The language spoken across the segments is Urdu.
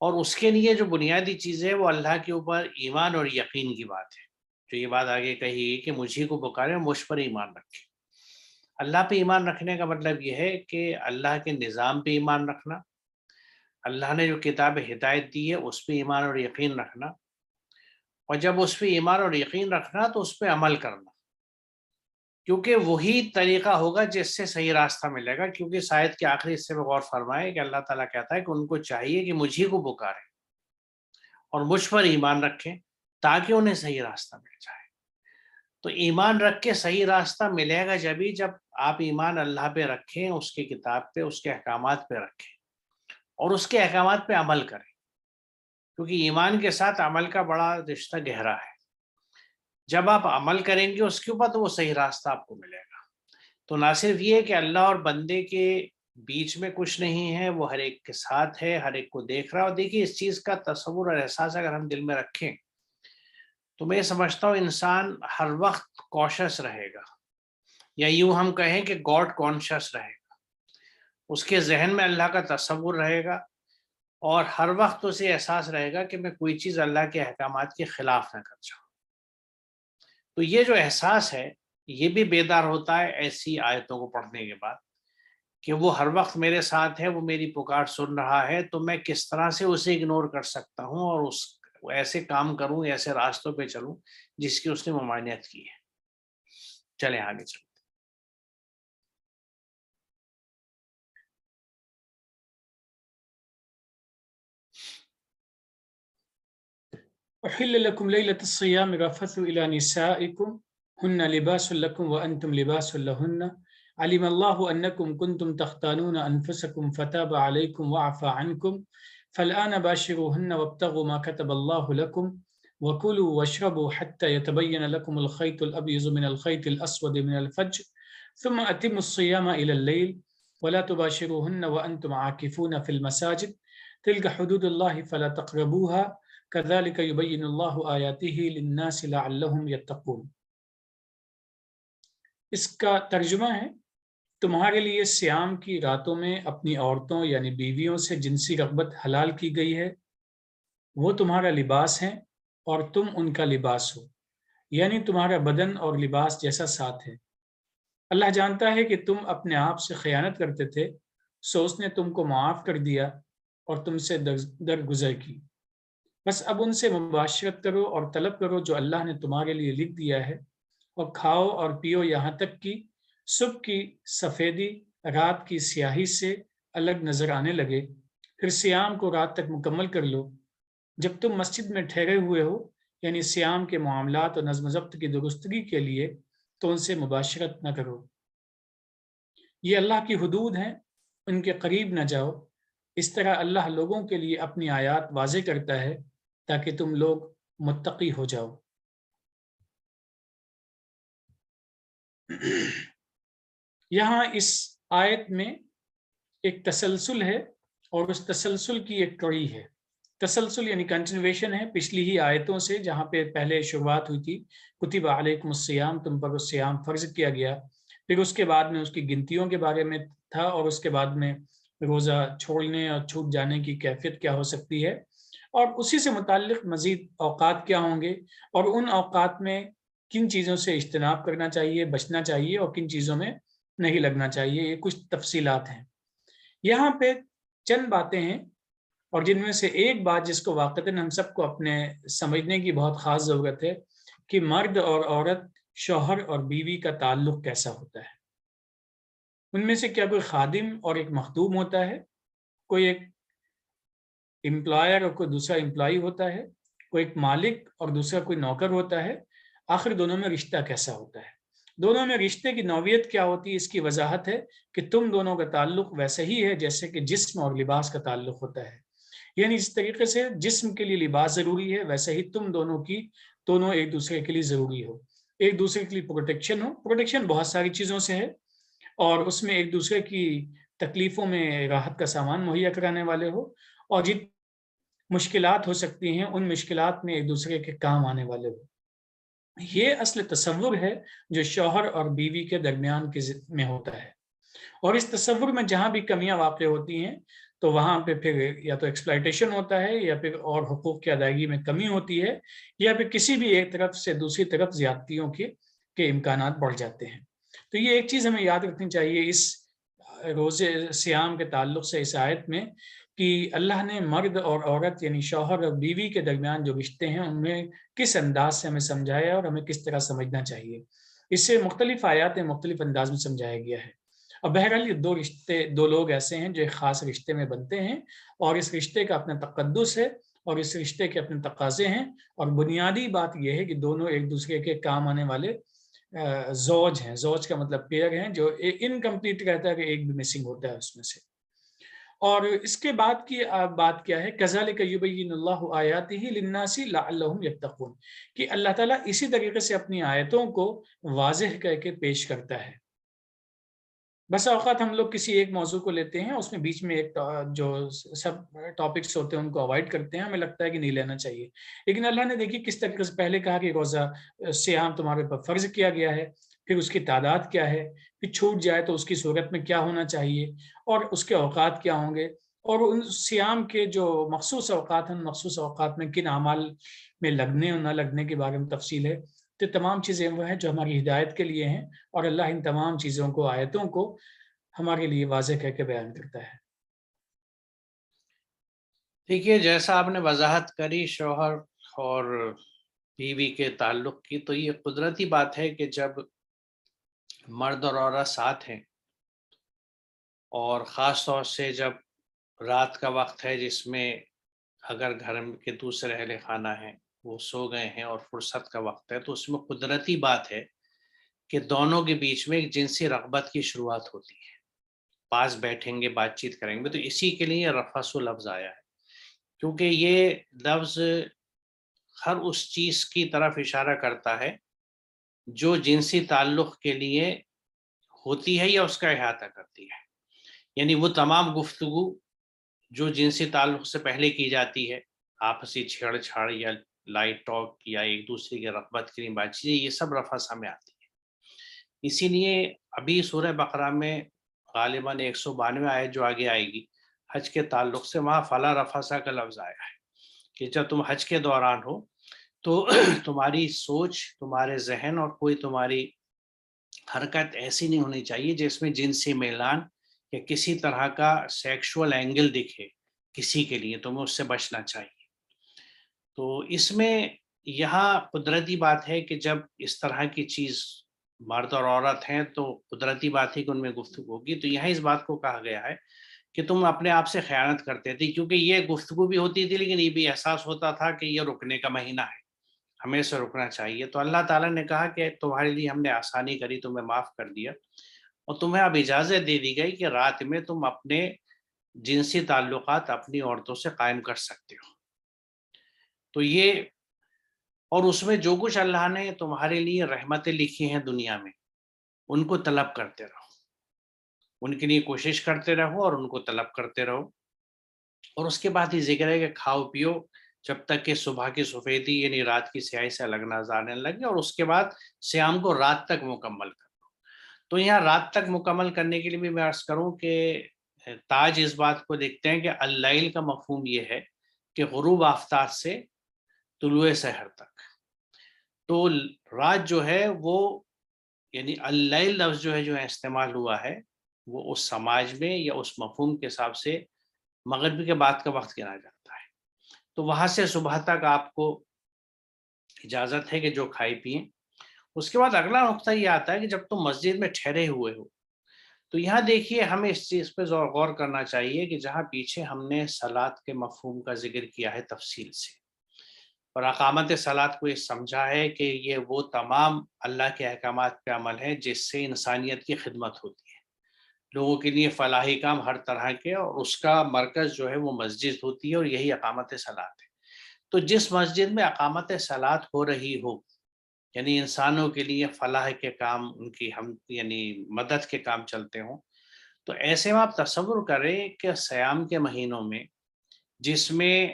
اور اس کے لیے جو بنیادی چیز ہے وہ اللہ کے اوپر ایمان اور یقین کی بات ہے. جو یہ بات آگے کہی کہ مجھے کو پکارے اور مجھ پر ایمان رکھے. اللہ پہ ایمان رکھنے کا مطلب یہ ہے کہ اللہ کے نظام پہ ایمان رکھنا، اللہ نے جو کتاب ہدایت دی ہے اس پہ ایمان اور یقین رکھنا، اور جب اس پہ ایمان اور یقین رکھنا تو اس پہ عمل کرنا، کیونکہ وہی طریقہ ہوگا جس سے صحیح راستہ ملے گا. کیونکہ اس آیت کے آخری حصے میں غور فرمائے کہ اللہ تعالیٰ کہتا ہے کہ ان کو چاہیے کہ مجھے کو پکارے اور مجھ پر ایمان رکھیں تاکہ انہیں صحیح راستہ مل جائے. تو ایمان رکھ کے صحیح راستہ ملے گا جب آپ ایمان اللہ پہ رکھیں، اس کی کتاب پہ، اس کے احکامات پہ رکھیں اور اس کے احکامات پہ عمل کریں، کیونکہ ایمان کے ساتھ عمل کا بڑا رشتہ گہرا ہے. جب آپ عمل کریں گے اس کے اوپر تو وہ صحیح راستہ آپ کو ملے گا. تو نہ صرف یہ کہ اللہ اور بندے کے بیچ میں کچھ نہیں ہے، وہ ہر ایک کے ساتھ ہے، ہر ایک کو دیکھ رہا ہے. اور دیکھیے اس چیز کا تصور اور احساس اگر ہم دل میں رکھیں تو میں سمجھتا ہوں انسان ہر وقت کوشش رہے گا، یا یوں ہم کہیں کہ گاڈ کانشیس رہے گا. اس کے ذہن میں اللہ کا تصور رہے گا اور ہر وقت اسے احساس رہے گا کہ میں کوئی چیز اللہ کے احکامات کے خلاف نہ کر جاؤں. تو یہ جو احساس ہے یہ بھی بیدار ہوتا ہے ایسی آیتوں کو پڑھنے کے بعد کہ وہ ہر وقت میرے ساتھ ہے، وہ میری پکار سن رہا ہے، تو میں کس طرح سے اسے اگنور کر سکتا ہوں اور اس ایسے کام کروں، ایسے راستوں پہ چلوں جس کی اس نے ممانعت کی ہے. چلیں آگے چلیں. أحل لكم ليلة الصيام الرفث إلى نسائكم هن لباس لكم وأنتم لباس لهن علم الله أنكم كنتم تختانون أنفسكم فتاب عليكم وعفى عنكم فالآن باشروهن وابتغوا ما كتب الله لكم وكلوا واشربوا حتى يتبين لكم الخيط الأبيض من الخيط الأسود من الفجر ثم أتموا الصيام إلى الليل ولا تباشروهن وأنتم عاكفون في المساجد تلك حدود الله فلا تقربوها كذلك يبين الله آياته للناس لعلهم يتقون. اس کا ترجمہ ہے تمہارے لیے صیام کی راتوں میں اپنی عورتوں یعنی بیویوں سے جنسی رغبت حلال کی گئی ہے، وہ تمہارا لباس ہیں اور تم ان کا لباس ہو، یعنی تمہارا بدن اور لباس جیسا ساتھ ہے. اللہ جانتا ہے کہ تم اپنے آپ سے خیانت کرتے تھے، سو اس نے تم کو معاف کر دیا اور تم سے درگزر کی. بس اب ان سے مباشرت کرو اور طلب کرو جو اللہ نے تمہارے لیے لکھ دیا ہے، اور کھاؤ اور پیو یہاں تک کہ صبح کی سفیدی رات کی سیاہی سے الگ نظر آنے لگے، پھر صیام کو رات تک مکمل کر لو. جب تم مسجد میں ٹھہرے ہوئے ہو یعنی صیام کے معاملات اور نظم و ضبط کی درستگی کے لیے تو ان سے مباشرت نہ کرو. یہ اللہ کی حدود ہیں، ان کے قریب نہ جاؤ. اس طرح اللہ لوگوں کے لیے اپنی آیات واضح کرتا ہے تاکہ تم لوگ متقی ہو جاؤ. یہاں اس آیت میں ایک تسلسل ہے اور اس تسلسل کی ایک کڑی ہے. تسلسل یعنی کنٹینویشن ہے پچھلی ہی آیتوں سے، جہاں پہ پہلے شروعات ہوئی تھی کتب علیکم الصیام، تم پر الصیام فرض کیا گیا، پھر اس کے بعد میں اس کی گنتیوں کے بارے میں تھا، اور اس کے بعد میں روزہ چھوڑنے اور چھوٹ جانے کی کیفیت کیا ہو سکتی ہے، اور اسی سے متعلق مزید اوقات کیا ہوں گے، اور ان اوقات میں کن چیزوں سے اجتناب کرنا چاہیے، بچنا چاہیے، اور کن چیزوں میں نہیں لگنا چاہیے. یہ کچھ تفصیلات ہیں. یہاں پہ چند باتیں ہیں، اور جن میں سے ایک بات جس کو واقعتاً ہم سب کو اپنے سمجھنے کی بہت خاص ضرورت ہے کہ مرد اور عورت، شوہر اور بیوی کا تعلق کیسا ہوتا ہے. ان میں سے کیا کوئی خادم اور ایک مخدوم ہوتا ہے، کوئی ایک امپلائر اور کوئی دوسرا امپلائی ہوتا ہے، کوئی ایک مالک اور دوسرا کوئی نوکر ہوتا ہے، آخر دونوں میں رشتہ کیسا ہوتا ہے، دونوں میں رشتے کی نوعیت کیا ہوتی ہے. اس کی وضاحت ہے کہ تم دونوں کا تعلق ویسے ہی ہے جیسے کہ جسم اور لباس کا تعلق ہوتا ہے. یعنی اس طریقے سے جسم کے لیے لباس ضروری ہے، ویسے ہی تم دونوں ایک دوسرے کے لیے ضروری ہو، ایک دوسرے کے لیے پروٹیکشن ہو. پروٹیکشن بہت ساری چیزوں سے ہے، اور اس میں ایک دوسرے کی تکلیفوں میں راحت کا سامان مہیا کرانے والے ہو، اور جن مشکلات ہو سکتی ہیں ان مشکلات میں ایک دوسرے کے کام آنے والے ہو. یہ اصل تصور ہے جو شوہر اور بیوی کے درمیان میں ہوتا ہے. اور اس تصور میں جہاں بھی کمیاں واقع ہوتی ہیں تو وہاں پہ پھر یا تو ایکسپلائٹیشن ہوتا ہے یا پھر اور حقوق کی ادائیگی میں کمی ہوتی ہے یا پھر کسی بھی ایک طرف سے دوسری طرف زیادتیوں کے امکانات بڑھ جاتے ہیں۔ تو یہ ایک چیز ہمیں یاد رکھنی چاہیے اس روزے سیام کے تعلق سے اس آیت میں، کہ اللہ نے مرد اور عورت یعنی شوہر اور بیوی کے درمیان جو رشتے ہیں ان میں کس انداز سے ہمیں سمجھایا اور ہمیں کس طرح سمجھنا چاہیے۔ اس سے مختلف آیات میں مختلف انداز میں سمجھایا گیا ہے۔ اور بہرحال یہ دو لوگ ایسے ہیں جو ایک خاص رشتے میں بنتے ہیں، اور اس رشتے کا اپنا تقدس ہے اور اس رشتے کے اپنے تقاضے ہیں، اور بنیادی بات یہ ہے کہ دونوں ایک دوسرے کے کام آنے والے زوج ہیں۔ زوج کا مطلب پیئر ہیں، جو انکمپلیٹ رہتا ہے کہ ایک بھی مسنگ ہوتا ہے اس میں سے۔ اور اس کے بعد کی بات کیا ہے، کذالک یبین اللہ آیاتہ للناس لعلہم یتقون، کہ اللہ تعالیٰ اسی طریقے سے اپنی آیتوں کو واضح کر کے پیش کرتا ہے۔ بس اوقات ہم لوگ کسی ایک موضوع کو لیتے ہیں، اس میں بیچ میں ایک جو سب ٹاپکس ہوتے ہیں ان کو اوائڈ کرتے ہیں، ہمیں لگتا ہے کہ نہیں لینا چاہیے، لیکن اللہ نے دیکھی کس طریقے سے پہلے کہا کہ روزہ سیام تمہارے پر فرض کیا گیا ہے، پھر اس کی تعداد کیا ہے، پھر چھوٹ جائے تو اس کی صورت میں کیا ہونا چاہیے، اور اس کے اوقات کیا ہوں گے، اور ان سیام کے جو مخصوص اوقات ہیں مخصوص اوقات میں کن اعمال میں لگنے اور نہ لگنے کے بارے میں تفصیل ہے۔ تو تمام چیزیں وہ ہیں جو ہماری ہدایت کے لیے ہیں، اور اللہ ان تمام چیزوں کو، آیتوں کو ہمارے لیے واضح کر کے بیان کرتا ہے۔ دیکھیے، جیسا آپ نے وضاحت کری شوہر اور بیوی کے تعلق کی، تو یہ قدرتی بات ہے کہ جب مرد اور عورت ساتھ ہیں، اور خاص طور سے جب رات کا وقت ہے جس میں اگر گھر کے دوسرے اہل خانہ ہیں وہ سو گئے ہیں اور فرصت کا وقت ہے، تو اس میں قدرتی بات ہے کہ دونوں کے بیچ میں ایک جنسی رغبت کی شروعات ہوتی ہے، پاس بیٹھیں گے، بات چیت کریں گے۔ تو اسی کے لیے رفث لفظ آیا ہے، کیونکہ یہ لفظ ہر اس چیز کی طرف اشارہ کرتا ہے جو جنسی تعلق کے لیے ہوتی ہے یا اس کا احاطہ کرتی ہے، یعنی وہ تمام گفتگو جو جنسی تعلق سے پہلے کی جاتی ہے، آپسی چھیڑ چھاڑ یا لائٹ ٹاک یا ایک دوسرے کی رغبت کے لیے بات چیت، یہ سب رفث میں آتی ہے۔ اسی لیے ابھی سورہ بقرہ میں غالباً 192 آیت جو آگے آئے گی حج کے تعلق سے، وہاں فلا رفثا کا لفظ آیا ہے کہ جب تم حج کے دوران ہو تو تمہاری سوچ، تمہارے ذہن اور کوئی تمہاری حرکت ایسی نہیں ہونی چاہیے جس میں جنسی میلان یا کسی طرح کا سیکشول اینگل دکھے کسی کے لیے، تمہیں اس سے بچنا چاہیے۔ تو اس میں یہاں قدرتی بات ہے کہ جب اس طرح کی چیز مرد اور عورت ہیں تو قدرتی بات ہے کہ ان میں گفتگو ہوگی۔ تو یہاں اس بات کو کہا گیا ہے کہ تم اپنے آپ سے خیانت کرتے تھے، کیونکہ یہ گفتگو بھی ہوتی تھی لیکن یہ بھی احساس ہوتا تھا کہ یہ رکنے کا مہینہ ہے، ہمیں سے رکنا چاہیے۔ تو اللہ تعالیٰ نے کہا کہ تمہارے لیے ہم نے آسانی کری، تمہیں معاف کر دیا، اور تمہیں اب اجازت دے دی گئی کہ رات میں تم اپنے جنسی تعلقات اپنی عورتوں سے قائم کر سکتے ہو۔ تو یہ، اور اس میں جو کچھ اللہ نے تمہارے لیے رحمتیں لکھی ہیں دنیا میں، ان کو طلب کرتے رہو، ان کے لیے کوشش کرتے رہو اور ان کو طلب کرتے رہو۔ اور اس کے بعد یہ ذکر ہے کہ کھاؤ پیو جب تک کہ صبح کی سفیدی یعنی رات کی سیاہی سے الگ نظر آنے لگے، اور اس کے بعد سیام کو رات تک مکمل کرو۔ تو یہاں رات تک مکمل کرنے کے لیے بھی میں عرض کروں کہ تاج اس بات کو دیکھتے ہیں کہ اللیل کا مفہوم یہ ہے کہ غروب آفتاب سے طلوع سحر تک۔ تو رات جو ہے وہ، یعنی اللیل لفظ جو ہے جو استعمال ہوا ہے وہ اس سماج میں یا اس مفہوم کے حساب سے مغرب کے بعد کا وقت گنا جاتا ہے۔ تو وہاں سے صبح تک آپ کو اجازت ہے کہ جو کھائے پیئیں۔ اس کے بعد اگلا نقطہ یہ آتا ہے کہ جب تم مسجد میں ٹھہرے ہوئے ہو، تو یہاں دیکھیے ہمیں اس چیز پہ غور کرنا چاہیے کہ جہاں پیچھے ہم نے صلاۃ کے مفہوم کا ذکر کیا ہے تفصیل سے، اور اقامت صلاۃ کو یہ سمجھا ہے کہ یہ وہ تمام اللہ کے احکامات پہ عمل ہے جس سے انسانیت کی خدمت ہوتی ہے، لوگوں کے لیے فلاحی کام ہر طرح کے، اور اس کا مرکز جو ہے وہ مسجد ہوتی ہے، اور یہی اقامت صلاۃ ہے۔ تو جس مسجد میں اقامت صلاۃ ہو رہی ہو، یعنی انسانوں کے لیے فلاح کے کام، ان کی ہم یعنی مدد کے کام چلتے ہوں، تو ایسے میں آپ تصور کریں کہ سیام کے مہینوں میں جس میں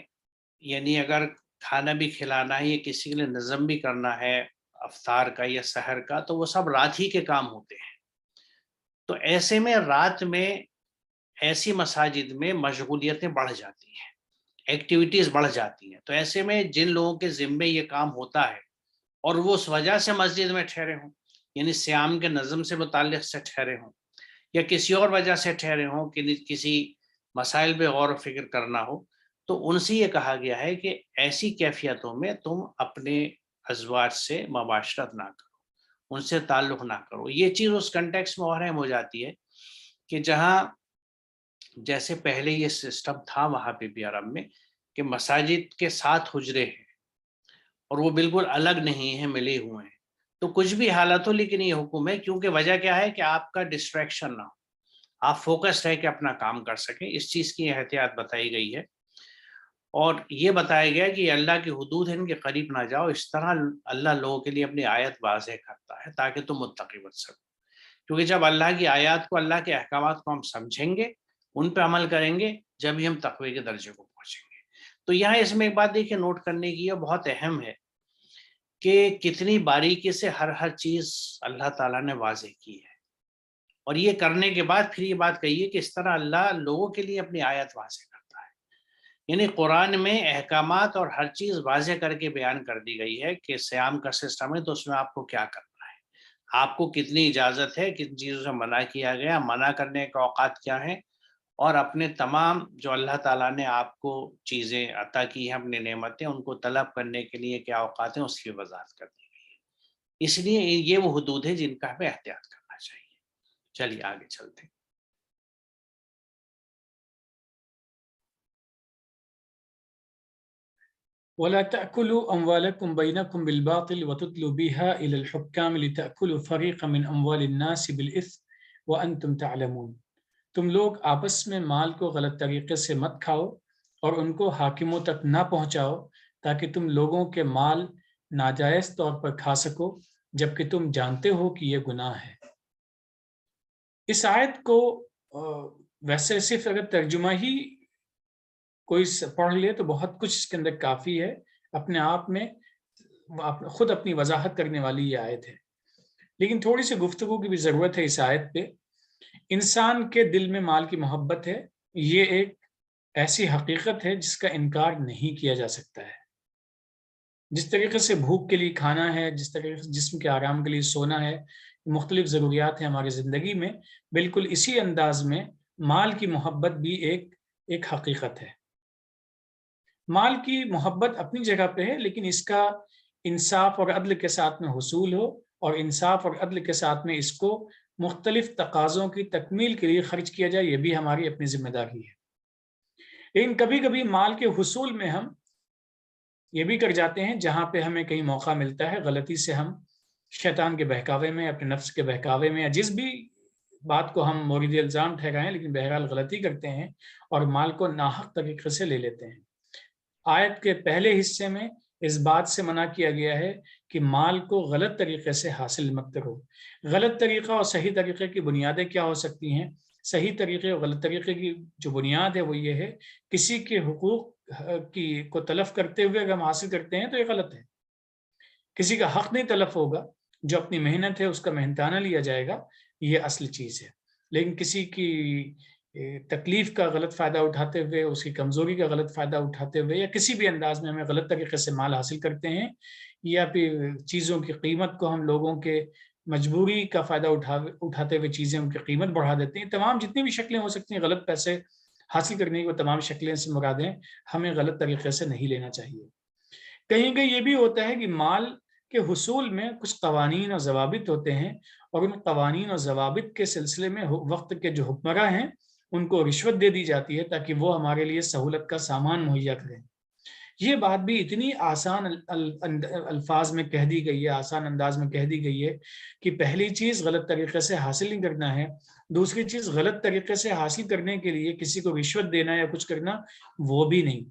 یعنی اگر کھانا بھی کھلانا ہے یا کسی کے لیے نظم بھی کرنا ہے افطار کا یا سحر کا، تو وہ سب رات ہی کے کام ہوتے ہیں۔ تو ایسے میں رات میں ایسی مساجد میں مشغولیتیں بڑھ جاتی ہیں، ایکٹیویٹیز بڑھ جاتی ہیں. تو ایسے میں جن لوگوں کے ذمے یہ کام ہوتا ہے اور وہ اس وجہ سے مسجد میں ٹھہرے ہوں، یعنی صیام کے نظم سے متعلق سے ٹھہرے ہوں یا کسی اور وجہ سے ٹھہرے ہوں کہ کسی مسائل پہ غور و فکر کرنا ہو، تو ان سے یہ کہا گیا ہے کہ ایسی کیفیتوں میں تم اپنے ازواج سے مباشرت نہ کرو، ان سے تعلق نہ کرو. یہ چیز اس کنٹیکس میں اور اہم ہو جاتی ہے کہ جہاں جیسے پہلے یہ سسٹم تھا وہاں پہ بھی عرب میں کہ مساجد کے 7 حجرے ہیں اور وہ بالکل الگ نہیں ہیں، ملے ہوئے ہیں. تو کچھ بھی حالت ہو لیکن یہ حکم ہے، کیونکہ وجہ کیا ہے کہ آپ کا ڈسٹریکشن نہ ہو، آپ فوکس رہ کے اپنا کام کر سکیں. اس چیز کی احتیاط بتائی گئی ہے اور یہ بتایا گیا کہ یہ اللہ کی حدود ہے، ان کے قریب نہ جاؤ. اس طرح اللہ لوگوں کے لیے اپنی آیت واضح کرتا ہے تاکہ تم متقی بن سکو. کیونکہ جب اللہ کی آیات کو، اللہ کے احکامات کو ہم سمجھیں گے، ان پہ عمل کریں گے، جب ہی ہم تقوی کے درجے کو پہنچیں گے. تو یہاں اس میں ایک بات دیکھیے نوٹ کرنے کی، یہ بہت اہم ہے کہ کتنی باریکی سے ہر چیز اللہ تعالیٰ نے واضح کی ہے. اور یہ کرنے کے بعد پھر یہ بات کہیے کہ اس طرح اللہ لوگوں کے لیے اپنی آیت واضح کرتا ہے. یعنی قرآن میں احکامات اور ہر چیز واضح کر کے بیان کر دی گئی ہے کہ صیام کا سسٹم ہے تو اس میں آپ کو کیا کرنا ہے، آپ کو کتنی اجازت ہے، کن چیزوں سے منع کیا گیا، منع کرنے کے اوقات کیا ہیں، اور اپنے تمام جو اللہ تعالیٰ نے آپ کو چیزیں عطا کی ہیں، اپنی نعمتیں، ان کو طلب کرنے کے لیے کیا اوقات ہیں، اس کی وضاحت کر دی گئی ہے. اس لیے یہ وہ حدود ہے جن کا ہمیں احتیاط کرنا چاہیے. چلیے آگے چلتے ہیں. ولا تأكلوا أموالكم بينكم بالباطل وتدلوا بها إلى الحكام لتأكلوا فريقا من أموال الناس بالإثم وأنتم تعلمون. تم لوگ آپس میں مال کو غلط طریقے سے مت کھاؤ اور ان کو حاکموں تک نہ پہنچاؤ تاکہ تم لوگوں کے مال ناجائز طور پر کھا سکو جبکہ تم جانتے ہو کہ یہ گناہ ہے. اس آیت کو ویسے صرف اگر ترجمہ ہی کوئی پڑھ لے تو بہت کچھ اس کے اندر کافی ہے، اپنے آپ میں خود اپنی وضاحت کرنے والی یہ آیت ہے. لیکن تھوڑی سی گفتگو کی بھی ضرورت ہے اس آیت پہ. انسان کے دل میں مال کی محبت ہے، یہ ایک ایسی حقیقت ہے جس کا انکار نہیں کیا جا سکتا ہے. جس طریقے سے بھوک کے لیے کھانا ہے، جس طریقے سے جسم کے آرام کے لیے سونا ہے، مختلف ضروریات ہیں ہماری زندگی میں، بالکل اسی انداز میں مال کی محبت بھی ایک حقیقت ہے. مال کی محبت اپنی جگہ پہ ہے، لیکن اس کا انصاف اور عدل کے ساتھ میں حصول ہو اور انصاف اور عدل کے ساتھ میں اس کو مختلف تقاضوں کی تکمیل کے لیے خرچ کیا جائے، یہ بھی ہماری اپنی ذمہ داری ہے. لیکن کبھی کبھی مال کے حصول میں ہم یہ بھی کر جاتے ہیں، جہاں پہ ہمیں کہیں موقع ملتا ہے غلطی سے ہم شیطان کے بہکاوے میں، اپنے نفس کے بہکاوے میں، یا جس بھی بات کو ہم مورد الزام ٹھہرائیں لیکن بہرحال غلطی کرتے ہیں اور مال کو ناحق طریقے سے لے لیتے ہیں. آیت کے پہلے حصے میں اس بات سے منع کیا گیا ہے کہ مال کو غلط طریقے سے حاصل مت کرو. غلط طریقہ اور صحیح طریقے کی بنیادیں کیا ہو سکتی ہیں؟ صحیح طریقے اور غلط طریقے کی جو بنیاد ہے وہ یہ ہے، کسی کے حقوق کو تلف کرتے ہوئے اگر ہم حاصل کرتے ہیں تو یہ غلط ہے. کسی کا حق نہیں تلف ہوگا، جو اپنی محنت ہے اس کا محنتانہ لیا جائے گا، یہ اصل چیز ہے. لیکن کسی کی تکلیف کا غلط فائدہ اٹھاتے ہوئے، اس کی کمزوری کا غلط فائدہ اٹھاتے ہوئے، یا کسی بھی انداز میں ہمیں غلط طریقے سے مال حاصل کرتے ہیں، یا پھر چیزوں کی قیمت کو ہم لوگوں کے مجبوری کا فائدہ اٹھاتے ہوئے چیزوں کی قیمت بڑھا دیتے ہیں. تمام جتنی بھی شکلیں ہو سکتی ہیں غلط پیسے حاصل کرنے کی، وہ تمام شکلیں سے مرادیں ہمیں غلط طریقے سے نہیں لینا چاہیے. کہیں کہیں یہ بھی ہوتا ہے کہ مال کے حصول میں کچھ قوانین اور ضوابط ہوتے ہیں، اور ان قوانین اور ضوابط کے سلسلے میں وقت کے جو حکمراں ہیں ان کو رشوت دے دی جاتی ہے تاکہ وہ ہمارے لیے سہولت کا سامان مہیا کریں. یہ بات بھی اتنی آسان الفاظ میں کہہ دی گئی ہے، آسان انداز میں کہہ دی گئی ہے کہ پہلی چیز غلط طریقے سے حاصل نہیں کرنا ہے، دوسری چیز غلط طریقے سے حاصل کرنے کے لیے کسی کو رشوت دینا یا کچھ کرنا وہ بھی نہیں.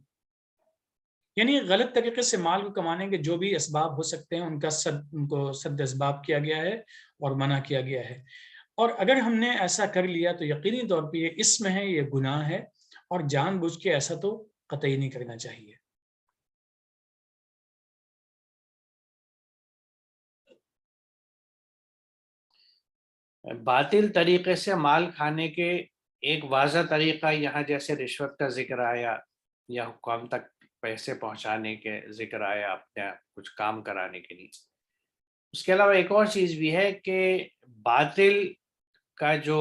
یعنی غلط طریقے سے مال کو کمانے کے جو بھی اسباب ہو سکتے ہیں ان کو سد اسباب کیا گیا ہے اور منع کیا گیا ہے. اور اگر ہم نے ایسا کر لیا تو یقینی طور پہ یہ اسم ہے، یہ گناہ ہے، اور جان بوجھ کے ایسا تو قطعی نہیں کرنا چاہیے. باطل طریقے سے مال کھانے کے ایک واضح طریقہ یہاں جیسے رشوت کا ذکر آیا یا حکام تک پیسے پہنچانے کے ذکر آیا اپنے کچھ کام کرانے کے لیے، اس کے علاوہ ایک اور چیز بھی ہے کہ باطل کا جو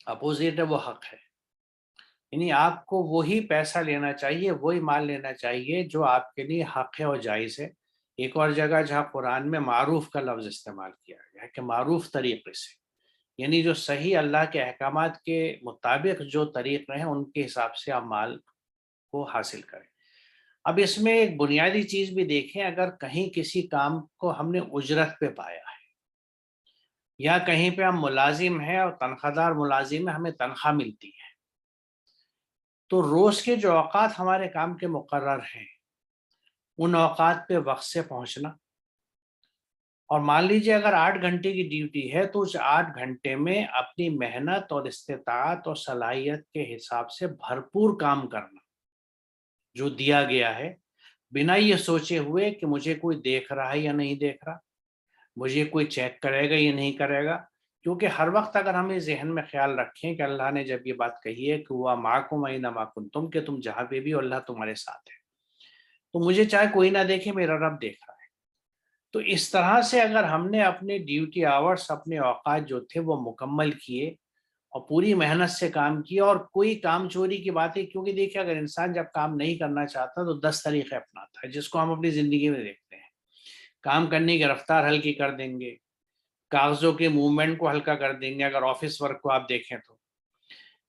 اپوزٹ ہے وہ حق ہے، یعنی آپ کو وہی پیسہ لینا چاہیے، وہی مال لینا چاہیے جو آپ کے لیے حق ہے اور جائز ہے۔ ایک اور جگہ جہاں قرآن میں معروف کا لفظ استعمال کیا گیا ہے کہ معروف طریقے سے، یعنی جو صحیح اللہ کے احکامات کے مطابق جو طریقے ہیں ان کے حساب سے آپ مال کو حاصل کریں۔ اب اس میں ایک بنیادی چیز بھی دیکھیں، اگر کہیں کسی کام کو ہم نے اجرت پہ پایا ہے یا کہیں پہ ہم ملازم ہیں اور تنخواہ دار ملازم ہیں، ہمیں تنخواہ ملتی ہے، تو روز کے جو اوقات ہمارے کام کے مقرر ہیں ان اوقات پہ وقت سے پہنچنا، اور مان لیجیے اگر 8 گھنٹے کی ڈیوٹی ہے تو اس 8 گھنٹے میں اپنی محنت اور استطاعت اور صلاحیت کے حساب سے بھرپور کام کرنا جو دیا گیا ہے، بنا یہ سوچے ہوئے کہ مجھے کوئی دیکھ رہا ہے یا نہیں دیکھ رہا، مجھے کوئی چیک کرے گا یا نہیں کرے گا۔ کیونکہ ہر وقت اگر ہم اس ذہن میں خیال رکھیں کہ اللہ نے جب یہ بات کہی ہے کہ ہوا معکم اینما کنتم، کہ تم جہاں پہ بھی ہو اللہ تمہارے ساتھ ہے، تو مجھے چاہے کوئی نہ دیکھے میرا رب دیکھ رہا ہے۔ تو اس طرح سے اگر ہم نے اپنے ڈیوٹی آورس، اپنے اوقات جو تھے وہ مکمل کیے اور پوری محنت سے کام کیا، اور کوئی کام چوری کی بات ہے، کیونکہ دیکھیں اگر انسان جب کام نہیں کرنا چاہتا تو 10 طریقے اپناتا ہے، جس کو ہم اپنی زندگی میں دیکھتے ہیں۔ کام کرنے کی رفتار ہلکی کر دیں گے، کاغذوں کے موومنٹ کو ہلکا کر دیں گے، اگر آفس ورک کو آپ دیکھیں تو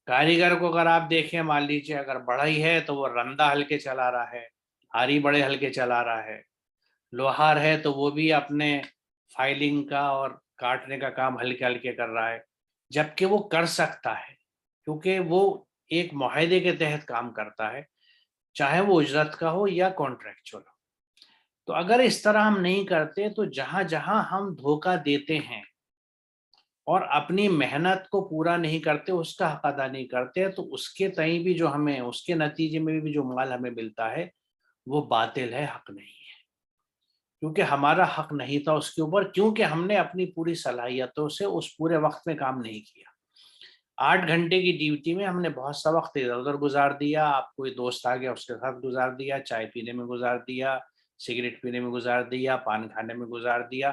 کاریگر کو اگر آپ دیکھیں، مان لیجیے اگر بڑھئی ہے تو وہ رندہ ہلکے چلا رہا ہے، آری بڑے ہلکے چلا رہا ہے، لوہار ہے تو وہ بھی اپنے فائلنگ کا اور کاٹنے کا کام ہلکے ہلکے کر رہا ہے، جبکہ وہ کر سکتا ہے کیونکہ وہ ایک معاہدے کے تحت کام کرتا ہے، چاہے وہ اجرت کا ہو یا کانٹریکچوئل ہو۔ تو اگر اس طرح ہم نہیں کرتے تو جہاں جہاں ہم دھوکہ دیتے ہیں اور اپنی محنت کو پورا نہیں کرتے، اس کا حق ادا نہیں کرتے، تو اس کے تئیں بھی جو ہمیں، اس کے نتیجے میں بھی جو مال ہمیں ملتا ہے وہ باطل ہے، حق نہیں ہے، کیونکہ ہمارا حق نہیں تھا اس کے اوپر، کیونکہ ہم نے اپنی پوری صلاحیتوں سے اس پورے وقت میں کام نہیں کیا۔ 8 گھنٹے کی ڈیوٹی میں ہم نے بہت سا وقت ادھر ادھر گزار دیا، آپ کوئی دوست آ گیا اس کے ساتھ گزار دیا، چائے پینے میں گزار دیا، سگریٹ پینے میں گزار دیا، پان کھانے میں گزار دیا۔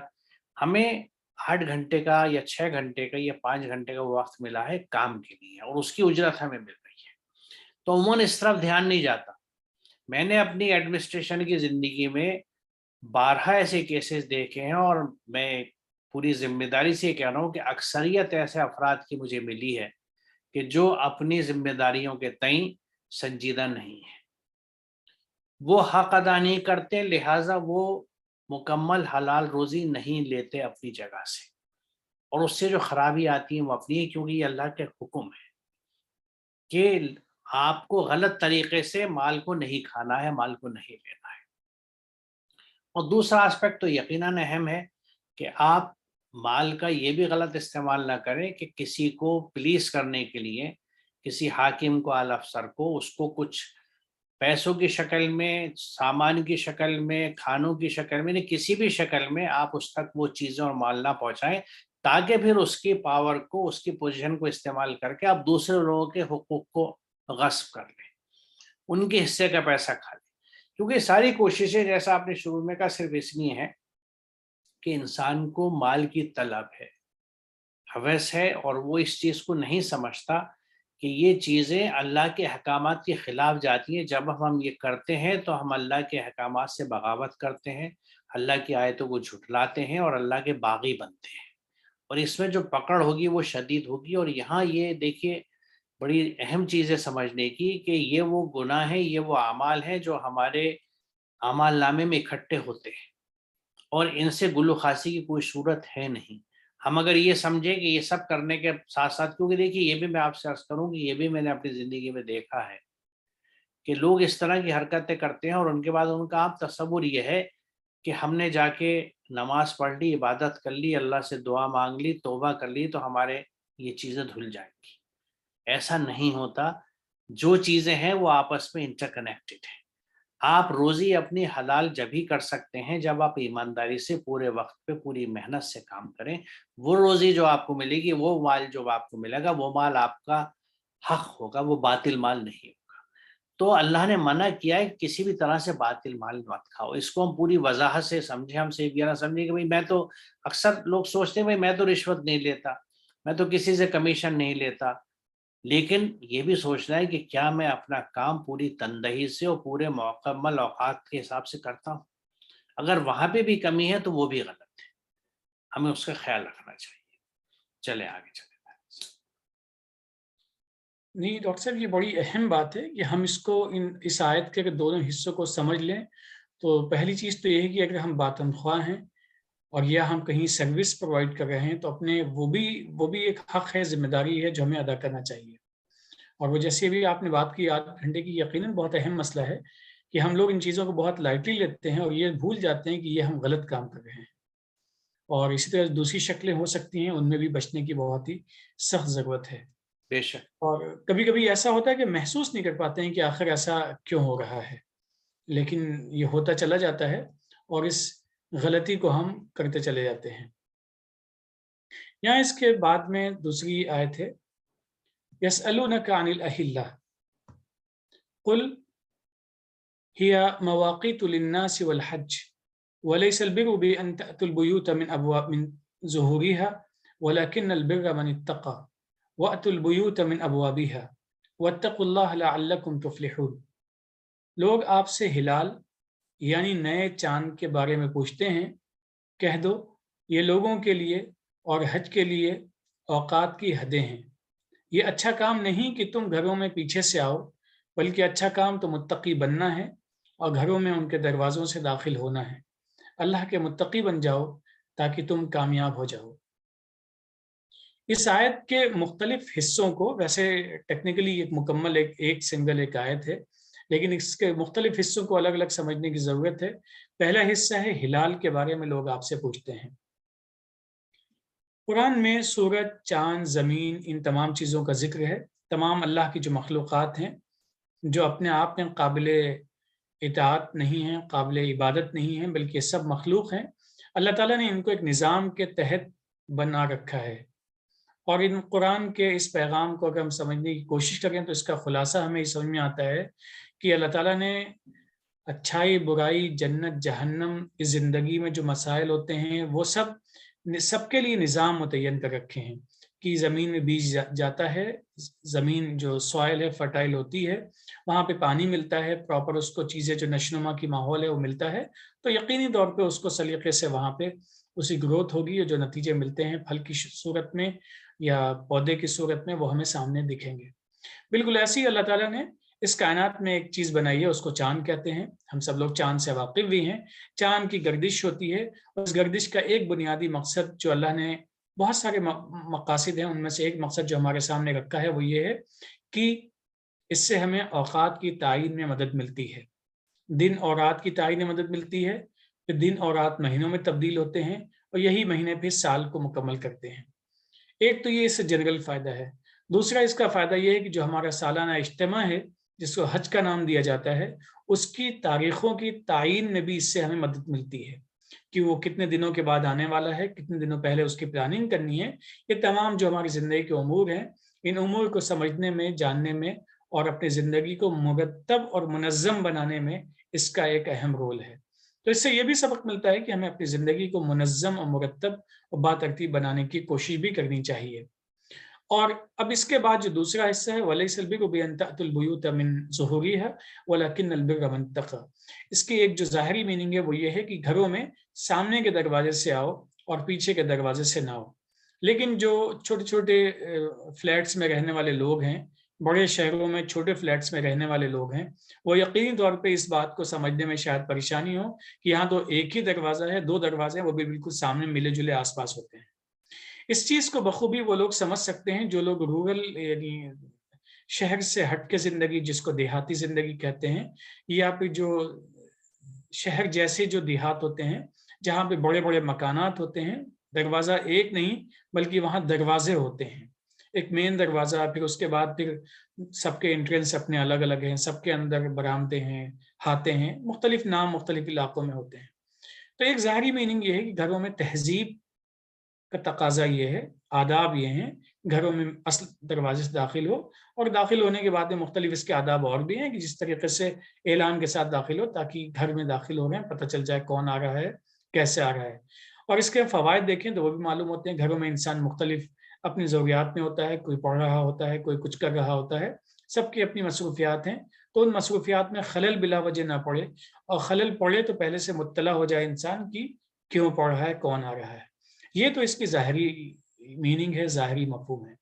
ہمیں 8 گھنٹے کا یا 6 گھنٹے کا یا 5 گھنٹے کا وقت ملا ہے کام کے لیے، اور اس کی اجرت ہمیں مل رہی ہے، تو عموماً اس طرف دھیان نہیں جاتا۔ میں نے اپنی ایڈمنسٹریشن کی زندگی میں بارہا ایسے کیسز دیکھے ہیں، اور میں پوری ذمہ داری سے کہہ رہا ہوں کہ اکثریت ایسے افراد کی مجھے ملی ہے کہ جو اپنی ذمہ داریوں کے تئیں سنجیدہ نہیں ہے، وہ حق ادا نہیں کرتے، لہٰذا وہ مکمل حلال روزی نہیں لیتے اپنی جگہ سے، اور اس سے جو خرابی آتی ہے وہ اپنی ہے، کیونکہ یہ اللہ کے حکم ہے کہ آپ کو غلط طریقے سے مال کو نہیں کھانا ہے، مال کو نہیں لینا ہے۔ اور دوسرا اسپیکٹ تو یقیناً اہم ہے کہ آپ مال کا یہ بھی غلط استعمال نہ کریں کہ کسی کو پلیز کرنے کے لیے، کسی حاکم کو، اعلی افسر کو، اس کو کچھ پیسوں کی شکل میں، سامان کی شکل میں، کھانوں کی شکل میں، نہیں کسی بھی شکل میں آپ اس تک وہ چیزیں اور مال نہ پہنچائیں، تاکہ پھر اس کی پاور کو، اس کی پوزیشن کو استعمال کر کے آپ دوسرے لوگوں کے حقوق کو غصب کر لیں، ان کے حصے کا پیسہ کھا لیں۔ کیونکہ ساری کوششیں، جیسا آپ نے شروع میں کہا، صرف اس لیے ہیں کہ انسان کو مال کی طلب ہے، ہوس ہے، اور وہ اس چیز کو نہیں سمجھتا کہ یہ چیزیں اللہ کے احکامات کے خلاف جاتی ہیں۔ جب ہم یہ کرتے ہیں تو ہم اللہ کے احکامات سے بغاوت کرتے ہیں، اللہ کی آیتوں کو جھٹلاتے ہیں اور اللہ کے باغی بنتے ہیں، اور اس میں جو پکڑ ہوگی وہ شدید ہوگی۔ اور یہاں یہ دیکھیے بڑی اہم چیز ہے سمجھنے کی کہ یہ وہ گناہ ہیں، یہ وہ اعمال ہیں جو ہمارے اعمال نامے میں اکٹھے ہوتے ہیں، اور ان سے گلو خاصی کی کوئی صورت ہے نہیں۔ ہم اگر یہ سمجھیں کہ یہ سب کرنے کے ساتھ ساتھ، کیونکہ دیکھیے یہ بھی میں آپ سے عرض کروں کہ یہ بھی میں نے اپنی زندگی میں دیکھا ہے کہ لوگ اس طرح کی حرکتیں کرتے ہیں، اور ان کے بعد ان کا عام تصور یہ ہے کہ ہم نے جا کے نماز پڑھ لی، عبادت کر لی، اللہ سے دعا مانگ لی، توبہ کر لی، تو ہمارے یہ چیزیں دھل جائیں گی۔ ایسا نہیں ہوتا، جو چیزیں ہیں وہ آپس میں انٹر کنیکٹڈ ہیں۔ آپ روزی اپنی حلال جب ہی کر سکتے ہیں جب آپ ایمانداری سے پورے وقت پہ پوری محنت سے کام کریں. وہ روزی جو آپ کو ملے گی، وہ مال جو آپ کو ملے گا، وہ مال آپ کا حق ہوگا، وہ باطل مال نہیں ہوگا. تو اللہ نے منع کیا ہے کہ کسی بھی طرح سے باطل مال مت کھاؤ. اس کو ہم پوری وضاحت سے سمجھیں، ہم صرف یہ نہ سمجھیں کہ بھئی میں تو، اکثر لوگ سوچتے ہیں بھئی میں تو رشوت نہیں لیتا، میں تو کسی سے کمیشن نہیں لیتا. لیکن یہ بھی سوچنا ہے کہ کیا میں اپنا کام پوری تندہی سے اور پورے مکمل اوقات کے حساب سے کرتا ہوں. اگر وہاں پہ بھی کمی ہے تو وہ بھی غلط ہے، ہمیں اس کا خیال رکھنا چاہیے. چلے آگے چلے. نہیں ڈاکٹر صاحب، یہ بڑی اہم بات ہے کہ ہم اس کو اس آیت کے دونوں حصوں کو سمجھ لیں. تو پہلی چیز تو یہ ہے کہ اگر ہم باتنخواہ ہیں اور یا ہم کہیں سروس پرووائڈ کر رہے ہیں تو اپنے وہ بھی ایک حق ہے، ذمہ داری ہے جو ہمیں ادا کرنا چاہیے. اور وہ جیسے بھی آپ نے بات کی 8 گھنٹے کی، یقیناً بہت اہم مسئلہ ہے کہ ہم لوگ ان چیزوں کو بہت لائٹلی لیتے ہیں اور یہ بھول جاتے ہیں کہ یہ ہم غلط کام کر رہے ہیں. اور اسی طرح دوسری شکلیں ہو سکتی ہیں، ان میں بھی بچنے کی بہت ہی سخت ضرورت ہے. بے شک. اور کبھی کبھی ایسا ہوتا ہے کہ محسوس نہیں کر پاتے ہیں کہ آخر ایسا کیوں ہو رہا ہے، لیکن یہ ہوتا چلا جاتا ہے اور اس غلطی کو ہم کرتے چلے جاتے ہیں. یہاں اس کے بعد میں دوسری آیت ہے، یسألونک عن الأہلہ قل ہی مواقیت للناس والحج وليس البر بأن تأتوا البيوت من ظهورها ولكن البر من اتقى وأتوا البيوت من أبوابها واتقوا الله لعلكم تفلحون. لوگ آپ سے ہلال یعنی نئے چاند کے بارے میں پوچھتے ہیں. کہہ دو یہ لوگوں کے لیے اور حج کے لیے اوقات کی حدیں ہیں. یہ اچھا کام نہیں کہ تم گھروں میں پیچھے سے آؤ، بلکہ اچھا کام تو متقی بننا ہے اور گھروں میں ان کے دروازوں سے داخل ہونا ہے. اللہ کے متقی بن جاؤ تاکہ تم کامیاب ہو جاؤ. اس آیت کے مختلف حصوں کو، ویسے ٹیکنیکلی ایک مکمل ایک سنگل ایک آیت ہے، لیکن اس کے مختلف حصوں کو الگ الگ سمجھنے کی ضرورت ہے. پہلا حصہ ہے ہلال کے بارے میں لوگ آپ سے پوچھتے ہیں. قرآن میں سورج، چاند، زمین، ان تمام چیزوں کا ذکر ہے. تمام اللہ کی جو مخلوقات ہیں جو اپنے آپ میں قابل اطاعت نہیں ہیں، قابل عبادت نہیں ہیں، بلکہ یہ سب مخلوق ہیں. اللہ تعالیٰ نے ان کو ایک نظام کے تحت بنا رکھا ہے. اور ان قرآن کے اس پیغام کو اگر ہم سمجھنے کی کوشش کریں تو اس کا خلاصہ ہمیں سمجھ میں آتا ہے کہ اللہ تعالیٰ نے اچھائی، برائی، جنت، جہنم، اس زندگی میں جو مسائل ہوتے ہیں وہ سب کے لیے نظام متعین کر رکھے ہیں. کہ زمین میں بیج جاتا ہے، زمین جو سوائل ہے فرٹائل ہوتی ہے، وہاں پہ پانی ملتا ہے پراپر، اس کو چیزیں جو نشونما کی ماحول ہے وہ ملتا ہے، تو یقینی طور پہ اس کو سلیقے سے وہاں پہ اسی گروتھ ہوگی، جو نتیجے ملتے ہیں پھل کی صورت میں یا پودے کی صورت میں وہ ہمیں سامنے دکھیں گے. بالکل ایسی اللہ تعالیٰ نے اس کائنات میں ایک چیز بنائی ہے، اس کو چاند کہتے ہیں. ہم سب لوگ چاند سے واقف بھی ہیں. چاند کی گردش ہوتی ہے، اور اس گردش کا ایک بنیادی مقصد جو اللہ نے، بہت سارے مقاصد ہیں، ان میں سے ایک مقصد جو ہمارے سامنے رکھا ہے وہ یہ ہے کہ اس سے ہمیں اوقات کی تعین میں مدد ملتی ہے. دن اور رات کی تعین میں مدد ملتی ہے، پھر دن اور رات مہینوں میں تبدیل ہوتے ہیں اور یہی مہینے پھر سال کو مکمل کرتے ہیں. ایک تو یہ اس سے جنرل فائدہ ہے. دوسرا اس کا فائدہ یہ ہے کہ جو ہمارا سالانہ اجتماع ہے جس کو حج کا نام دیا جاتا ہے، اس کی تاریخوں کی تعین میں بھی اس سے ہمیں مدد ملتی ہے کہ وہ کتنے دنوں کے بعد آنے والا ہے، کتنے دنوں پہلے اس کی پلاننگ کرنی ہے. یہ تمام جو ہماری زندگی کے امور ہیں، ان امور کو سمجھنے میں، جاننے میں اور اپنی زندگی کو مرتب اور منظم بنانے میں اس کا ایک اہم رول ہے. تو اس سے یہ بھی سبق ملتا ہے کہ ہمیں اپنی زندگی کو منظم اور مرتب اور باترتیب بنانے کی کوشش بھی کرنی چاہیے. اور اب اس کے بعد جو دوسرا حصہ ہے، وَلَيْسَ الْبِرُّ بِأَن تَأْتُوا الْبُيُوتَ مِن ظُهُورِهَا وَلَكِنَّ الْبِرَّ مَنِ اتَّقَىٰ. اس کی ایک جو ظاہری میننگ ہے وہ یہ ہے کہ گھروں میں سامنے کے دروازے سے آؤ اور پیچھے کے دروازے سے نہ آؤ. لیکن جو چھوٹے چھوٹے فلیٹس میں رہنے والے لوگ ہیں، بڑے شہروں میں چھوٹے فلیٹس میں رہنے والے لوگ ہیں، وہ یقینی طور پہ اس بات کو سمجھنے میں شاید پریشانی ہو کہ یہاں تو ایک ہی دروازہ ہے، 2 دروازے ہیں، وہ بھی بالکل سامنے ملے جلے آس پاس ہوتے ہیں. اس چیز کو بخوبی وہ لوگ سمجھ سکتے ہیں جو لوگ رورل یعنی شہر سے ہٹ کے زندگی، جس کو دیہاتی زندگی کہتے ہیں، یا پھر جو شہر جیسے جو دیہات ہوتے ہیں جہاں پہ بڑے بڑے مکانات ہوتے ہیں، دروازہ ایک نہیں بلکہ وہاں دروازے ہوتے ہیں. ایک مین دروازہ، پھر اس کے بعد پھر سب کے انٹرنس اپنے الگ الگ ہیں، سب کے اندر برآمدیں ہیں، ہاتھیں ہیں، مختلف نام مختلف علاقوں میں ہوتے ہیں۔ تو ایک ظاہری میننگ یہ ہے کہ گھروں میں تہذیب کا تقاضا یہ ہے، آداب یہ ہیں، گھروں میں اصل دروازے سے داخل ہو، اور داخل ہونے کے بعد میں مختلف اس کے آداب اور بھی ہیں کہ جس طریقے سے اعلان کے ساتھ داخل ہو تاکہ گھر میں داخل ہو رہے ہیں پتہ چل جائے کون آ رہا ہے، کیسے آ رہا ہے۔ اور اس کے فوائد دیکھیں تو وہ بھی معلوم ہوتے ہیں۔ گھروں میں انسان مختلف اپنی ضروریات میں ہوتا ہے، کوئی پڑھ رہا ہوتا ہے، کوئی کچھ کر رہا ہوتا ہے، سب کی اپنی مصروفیات ہیں، تو ان مصروفیات میں خلل بلا وجہ نہ پڑے، اور خلل پڑے تو پہلے سے مطلع ہو جائے انسان کی کیوں پڑھ رہا ہے، کون آ رہا ہے۔ یہ تو اس کی ظاہری میننگ ہے، ظاہری مفہوم ہے۔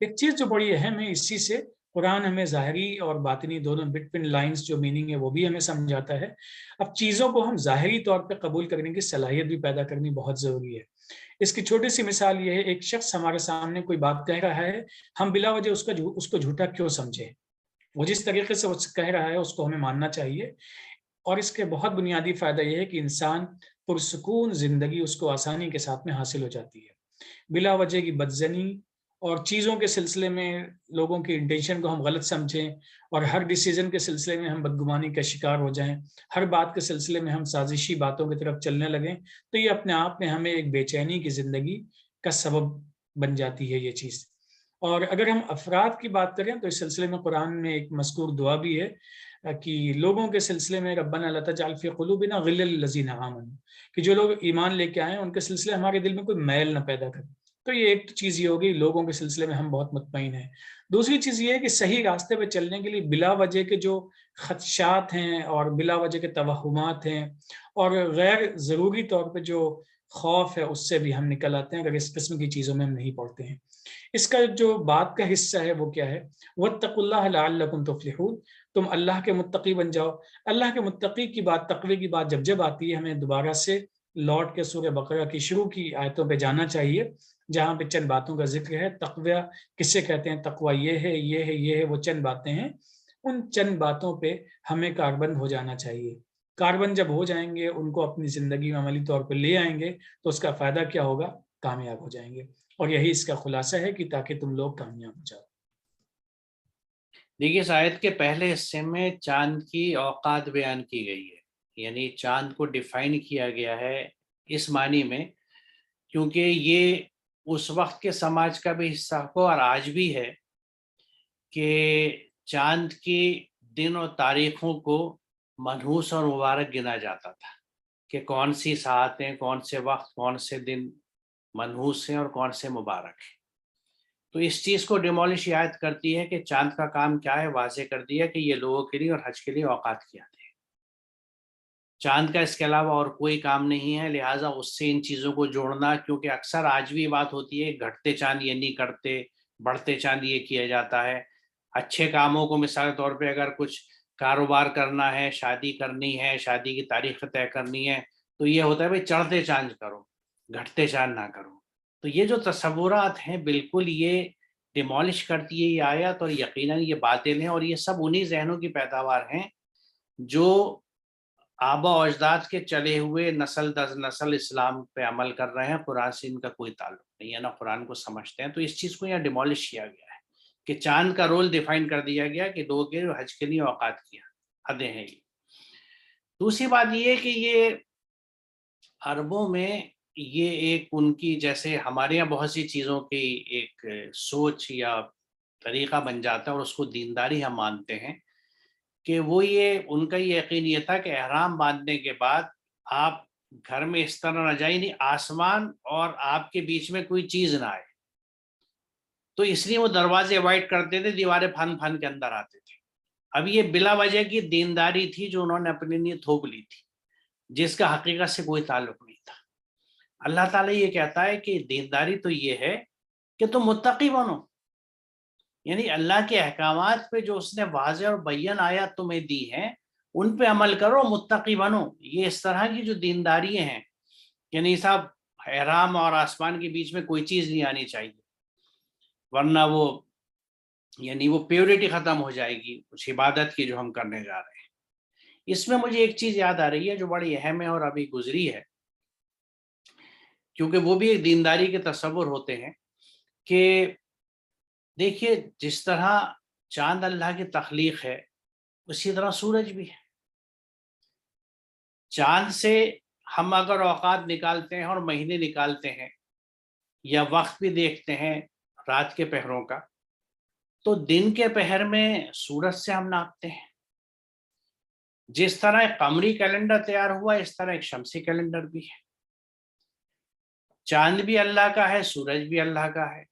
ایک چیز جو بڑی اہم ہے اسی سے، قرآن ہمیں ظاہری اور باطنی دونوں بٹوین لائنز جو میننگ ہے وہ بھی ہمیں سمجھاتا ہے۔ اب چیزوں کو ہم ظاہری طور پہ قبول کرنے کی صلاحیت بھی پیدا کرنی بہت ضروری ہے۔ اس کی چھوٹی سی مثال یہ ہے، ایک شخص ہمارے سامنے کوئی بات کہہ رہا ہے، ہم بلا وجہ اس کو جھوٹا کیوں سمجھے؟ وہ جس طریقے سے کہہ رہا ہے اس کو ہمیں ماننا چاہیے، اور اس کے بہت بنیادی فائدہ یہ ہے کہ انسان پرسکون زندگی اس کو آسانی کے ساتھ میں حاصل ہو جاتی ہے۔ بلا وجہ کی بدزنی اور چیزوں کے سلسلے میں لوگوں کی انٹینشن کو ہم غلط سمجھیں، اور ہر ڈیسیزن کے سلسلے میں ہم بدگمانی کا شکار ہو جائیں، ہر بات کے سلسلے میں ہم سازشی باتوں کی طرف چلنے لگیں، تو یہ اپنے آپ میں ہمیں ایک بے چینی کی زندگی کا سبب بن جاتی ہے یہ چیز۔ اور اگر ہم افراد کی بات کریں تو اس سلسلے میں قرآن میں ایک مذکور دعا بھی ہے کہ لوگوں کے سلسلے میں ربنا لا تجعل فی قلوبنا غلا للذین آمنوا، کہ جو لوگ ایمان لے کے آئیں ان کے سلسلے ہمارے دل میں کوئی میل نہ پیدا کرے۔ تو یہ ایک چیز یہ ہوگی، لوگوں کے سلسلے میں ہم بہت مطمئن ہیں۔ دوسری چیز یہ ہے کہ صحیح راستے پہ چلنے کے لیے بلا وجہ کے جو خدشات ہیں اور بلا وجہ کے توہمات ہیں اور غیر ضروری طور پہ جو خوف ہے اس سے بھی ہم نکل آتے ہیں اگر اس قسم کی چیزوں میں ہم نہیں پڑھتے ہیں۔ اس کا جو بات کا حصہ ہے وہ کیا ہے؟ وَاتَّقُوا اللَّهَ لَعَلَّكُمْ تُفْلِحُونَ، تم اللہ کے متقی بن جاؤ۔ اللہ کے متقی کی بات، تقوی کی بات جب آتی ہے، ہمیں دوبارہ سے لوٹ کے سورہ بقرہ کی شروع کی آیتوں پہ جانا چاہیے جہاں پہ چند باتوں کا ذکر ہے۔ تقوی کسے کہتے ہیں؟ تقوی یہ ہے، یہ ہے، یہ ہے، وہ چند باتیں ہیں۔ ان چند باتوں پہ ہمیں کاربند ہو جانا چاہیے۔ کاربند جب ہو جائیں گے، ان کو اپنی زندگی میں عملی طور پہ لے آئیں گے تو اس کا فائدہ کیا ہوگا؟ کامیاب ہو جائیں گے۔ اور یہی اس کا خلاصہ ہے کہ تاکہ تم لوگ کامیاب ہو جاؤ۔ دیکھیے، اس آیت کے پہلے حصے میں چاند کی اوقات بیان کی گئی ہے، یعنی چاند کو ڈیفائن کیا گیا ہے اس معنی میں، کیونکہ یہ اس وقت کے سماج کا بھی حصہ کو اور آج بھی ہے کہ چاند کی دن اور تاریخوں کو منحوس اور مبارک گنا جاتا تھا کہ کون سی ساعتیں، کون سے وقت، کون سے دن منحوس ہیں اور کون سے مبارک ہیں۔ تو اس چیز کو ڈیمولش آیت کرتی ہے کہ چاند کا کام کیا ہے، واضح کر دیا کہ یہ لوگوں کے لیے اور حج کے لیے اوقات کیا تھے۔ چاند کا اس کے علاوہ اور کوئی کام نہیں ہے، لہٰذا اس سے ان چیزوں کو جوڑنا، کیونکہ اکثر آج بھی بات ہوتی ہے گھٹتے چاند یہ نہیں کرتے، بڑھتے چاند یہ کیا جاتا ہے۔ اچھے کاموں کو مثال طور پہ اگر کچھ کاروبار کرنا ہے، شادی کرنی ہے، شادی کی تاریخ طے کرنی ہے، تو یہ ہوتا ہے بھائی چڑھتے چاند کرو، گھٹتے چاند نہ کرو۔ تو یہ جو تصورات ہیں بالکل یہ ڈیمولش کرتی ہے یہ آیت، اور یقیناً یہ باطل ہیں، اور یہ سب انہی ذہنوں کی پیداوار ہیں جو آبا و اجداد کے چلے ہوئے نسل در نسل اسلام پہ عمل کر رہے ہیں۔ قرآن سے ان کا کوئی تعلق نہیں ہے، نہ قرآن کو سمجھتے ہیں۔ تو اس چیز کو یہاں ڈیمولش کیا گیا ہے کہ چاند کا رول ڈیفائن کر دیا گیا کہ لوگوں کے حج کے لیے اوقات کیا، حدیں ہیں یہ۔ دوسری بات یہ ہے کہ یہ عربوں میں یہ ایک ان کی، جیسے ہمارے یہاں بہت سی چیزوں کی ایک سوچ یا طریقہ بن جاتا ہے اور اس کو دینداری ہم مانتے ہیں، کہ وہ یہ ان کا یہ یقین یہ تھا کہ احرام باندھنے کے بعد آپ گھر میں اس طرح نہ جائیں، نہیں آسمان اور آپ کے بیچ میں کوئی چیز نہ آئے، تو اس لیے وہ دروازے اوائڈ کرتے تھے، دیواریں پھن پھن کے اندر آتے تھے۔ اب یہ بلا وجہ کی دینداری تھی جو انہوں نے اپنے لیے تھوپ لی تھی، جس کا حقیقت سے کوئی تعلق نہیں تھا۔ اللہ تعالیٰ یہ کہتا ہے کہ دینداری تو یہ ہے کہ تم متقی بنو، یعنی اللہ کے احکامات پہ جو اس نے واضح اور بیان آیات تمہیں دی ہیں ان پہ عمل کرو، متقی بنو۔ یہ اس طرح کی جو دینداری ہیں، یعنی صاحب احرام اور آسمان کے بیچ میں کوئی چیز نہیں آنی چاہیے، ورنہ وہ یعنی وہ پیورٹی ختم ہو جائے گی اس عبادت کی جو ہم کرنے جا رہے ہیں۔ اس میں مجھے ایک چیز یاد آ رہی ہے جو بڑی اہم ہے اور ابھی گزری ہے، کیونکہ وہ بھی ایک دینداری کے تصور ہوتے ہیں، کہ دیکھیے جس طرح چاند اللہ کی تخلیق ہے اسی طرح سورج بھی ہے. چاند سے ہم اگر اوقات نکالتے ہیں اور مہینے نکالتے ہیں یا وقت بھی دیکھتے ہیں رات کے پہروں کا، تو دن کے پہر میں سورج سے ہم ناپتے ہیں. جس طرح ایک قمری کیلنڈر تیار ہوا اس طرح ایک شمسی کیلنڈر بھی ہے. چاند بھی اللہ کا ہے، سورج بھی اللہ کا ہے،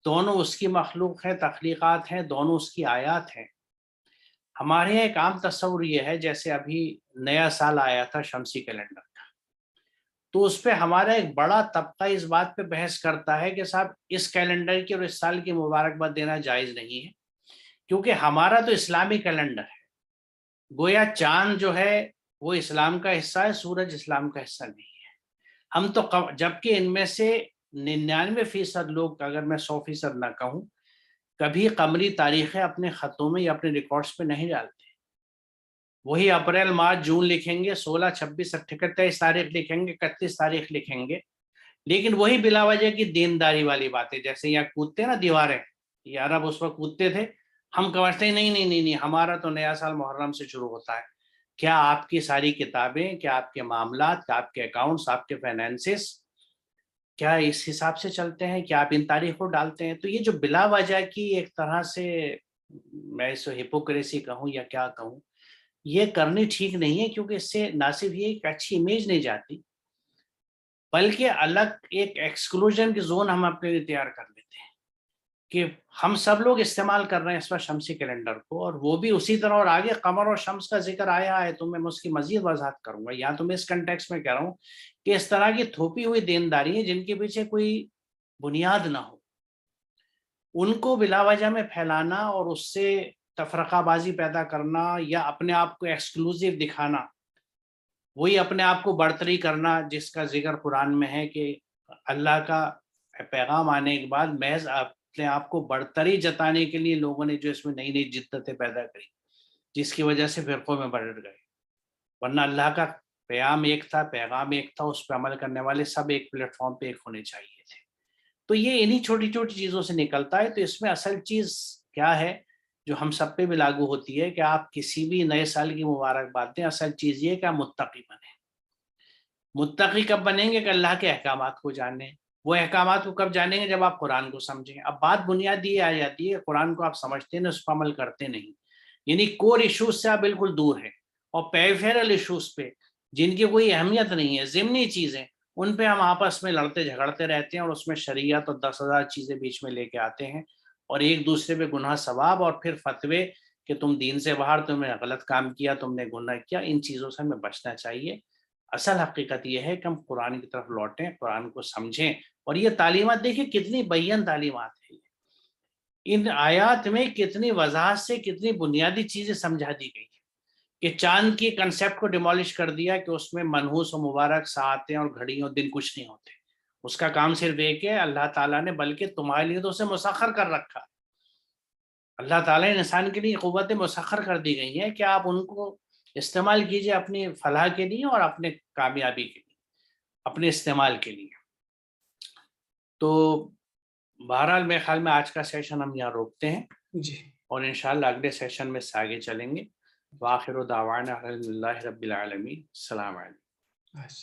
دونوں اس کی مخلوق ہے، تخلیقات ہیں، دونوں اس کی آیات ہیں. ہمارے یہاں ایک عام تصور یہ ہے جیسے ابھی نیا سال آیا تھا شمسی کیلنڈر کا، تو اس پہ ہمارا ایک بڑا طبقہ اس بات پہ بحث کرتا ہے کہ صاحب اس کیلنڈر کی اور اس سال کی مبارکباد دینا جائز نہیں ہے، کیونکہ ہمارا تو اسلامی کیلنڈر ہے. گویا چاند جو ہے وہ اسلام کا حصہ ہے، سورج اسلام کا حصہ نہیں ہے. ہم تو جبکہ ان میں سے 99% لوگ، اگر میں 100% نہ کہوں، کبھی قمری تاریخیں اپنے خطوں میں یا اپنے ریکارڈز پہ نہیں ڈالتے. وہی اپریل، مارچ، جون لکھیں گے، 16، 26، 28 تاریخ لکھیں گے، 31 تاریخ لکھیں گے، لیکن وہی بلا وجہ کی دینداری والی باتیں، جیسے یہاں کودتے نا دیواریں، یہ عرب اس وقت کودتے تھے، ہم سمجھتے ہیں نہیں نہیں نہیں نہیں ہمارا تو نیا سال محرم سے شروع ہوتا ہے. کیا آپ کی ساری کتابیں، کیا آپ کے معاملات، کیا آپ کے اکاؤنٹس، آپ کے فائنینسز کیا اس حساب سے چلتے ہیں؟ کیا آپ ان تاریخ کو ڈالتے ہیں؟ تو یہ جو بلا وجہ کی ایک طرح سے میں اس ہپوکریسی کہوں یا کیا کہوں، یہ کرنی ٹھیک نہیں ہے، کیونکہ اس سے نہ صرف یہ ایک اچھی امیج نہیں جاتی بلکہ الگ ایک ایکسکلوژن کی زون ہم اپنے لیے تیار کر لیتے ہیں کہ ہم سب لوگ استعمال کر رہے ہیں اس وقت شمسی کیلنڈر کو، اور وہ بھی اسی طرح. اور آگے قمر اور شمس کا ذکر آیا ہے تو میں اس کی مزید وضاحت کروں گا. یہاں تو میں اس کنٹیکس میں کہہ رہا ہوں کہ اس طرح کی تھوپی ہوئی دینداری ہیں جن کے پیچھے کوئی بنیاد نہ ہو، ان کو بلا وجہ میں پھیلانا اور اس سے تفرقہ بازی پیدا کرنا یا اپنے آپ کو ایکسکلوزیو دکھانا، وہی اپنے آپ کو برتری کرنا جس کا ذکر قرآن میں ہے کہ اللہ کا پیغام آنے کے بعد محض اپنے آپ کو برتری جتانے کے لیے لوگوں نے جو اس میں نئی نئی جدتیں پیدا کری، جس کی وجہ سے فرقوں میں بٹ گئے. ورنہ اللہ کا پیغام ایک تھا، اس پہ عمل کرنے والے سب ایک پلیٹ فارم پہ ایک ہونے چاہیے تھے. تو یہ انہی چھوٹی چھوٹی چیزوں سے نکلتا ہے. تو اس میں اصل چیز کیا ہے جو ہم سب پہ بھی لاگو ہوتی ہے کہ آپ کسی بھی نئے سال کی مبارکباد دیں، اصل چیز یہ کہ آپ متقی بنیں. متقی کب بنیں گے کہ اللہ کے احکامات کو جانیں. وہ احکامات کو کب جانیں گے؟ جب آپ قرآن کو سمجھیں. اب بات بنیادی یہ آ جاتی ہے قرآن کو آپ سمجھتے ہیں، اس پر عمل کرتے نہیں، یعنی کور ایشوز سے آپ بالکل دور ہیں، اور پیریفیرل ایشوز پہ جن کی کوئی اہمیت نہیں ہے، ضمنی چیزیں، ان پہ ہم آپس میں لڑتے جھگڑتے رہتے ہیں، اور اس میں شریعت اور 10,000 چیزیں بیچ میں لے کے آتے ہیں، اور ایک دوسرے پہ گناہ ثواب اور پھر فتوے کہ تم دین سے باہر، تم نے غلط کام کیا، تم نے گناہ کیا. ان چیزوں سے ہمیں بچنا چاہیے. اصل حقیقت یہ ہے کہ ہم قرآن کی طرف لوٹیں، قرآن کو سمجھیں. اور یہ تعلیمات دیکھیں کتنی بین تعلیمات ہیں، ان آیات میں کتنی وضاحت سے کتنی بنیادی چیزیں سمجھا دی گئی ہیں کہ چاند کی کنسیپٹ کو ڈیمولش کر دیا کہ اس میں منحوس و مبارک ساعتیں اور گھڑیوں دن کچھ نہیں ہوتے. اس کا کام صرف ایک ہے، اللہ تعالیٰ نے بلکہ تمہارے لیے تو اسے مسخر کر رکھا. اللہ تعالیٰ نے انسان کے لیے قوتیں مسخر کر دی گئی ہیں کہ آپ ان کو استعمال کیجئے اپنی فلاح کے لیے اور اپنے کامیابی کے لیے، اپنے استعمال کے لیے. تو بہرحال میرے خیال میں آج کا سیشن ہم یہاں روکتے ہیں، جی، اور انشاءاللہ اگلے سیشن میں سے آگے چلیں گے. وآخر دعوانا الحمدللہ رب العالمین. السلام علیکم. بس.